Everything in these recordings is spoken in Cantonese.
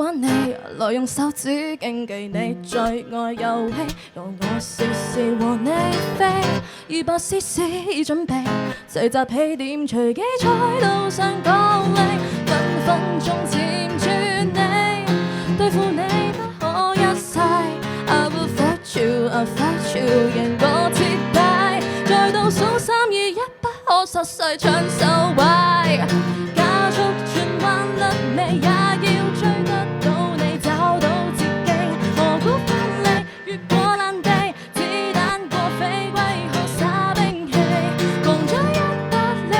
玩你，來用手指競技你最愛遊戲，讓我試試和你飛。200 cc 已準備，齊集起點隨機賽道上角力，分分鐘佔住你，對付你不可一世。I will fight you, I fight you， 贏過徹底，再倒數3、2、1，不可失勢搶手位，加速轉彎率尾也要追得到你，找到捷徑，蘑菇分離，越過爛地，子彈過飛歸學耍兵器，狂追100里，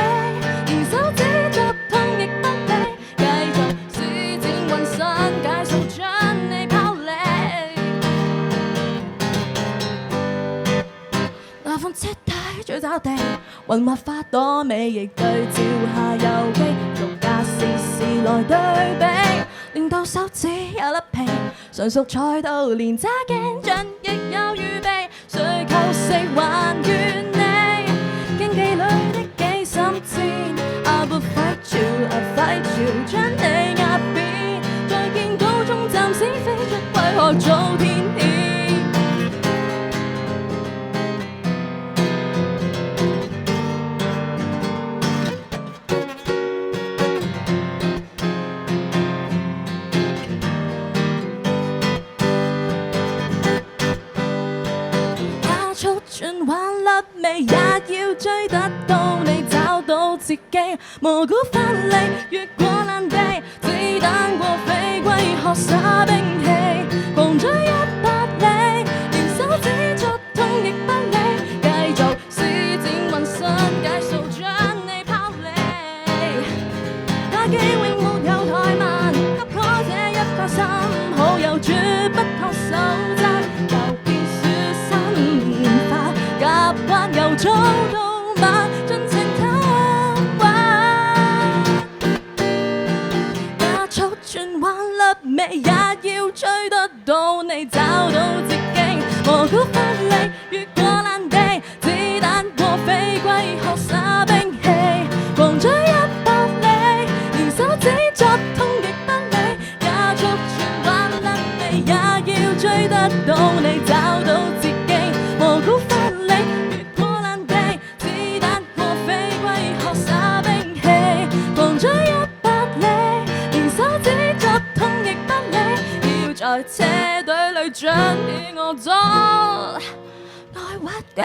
連手指作痛亦不理，繼續施展渾身解數將你拋離。那款車體最找地，混畫花朵美亦對照下遊記，逐架試試來對比，令到手指有粒皮，純屬賽道連揸鏡像亦有預備，誰求食還願你，競技裏的幾心戰 I will fight you, I fight you， 將你壓扁，再見高中暫時飛出為何做天天。轉彎甩尾也要追得到你，找到捷徑，蘑菇分離，越過爛地，子彈過飛歸學耍兵器，狂追100里，連手指作痛亦不理，繼續施展渾身解數將你拋離，打機永沒有怠慢，給我這一顆心，好友絕不托手踭，又變雪山夾彎又早到晚，盡情偷玩，加速轉彎甩尾也要追得到你，找到捷徑，蘑菇分離，越過爛地，子彈過飛歸學耍兵器，狂追100里，連手指作痛亦不理，加速轉彎甩尾也要追得到你，找到捷徑，蘑菇分離，越過爛地，子彈過飛歸學耍兵器，狂追100里，連手指作痛亦不理，要在車隊裏彰顯我作愛屈機。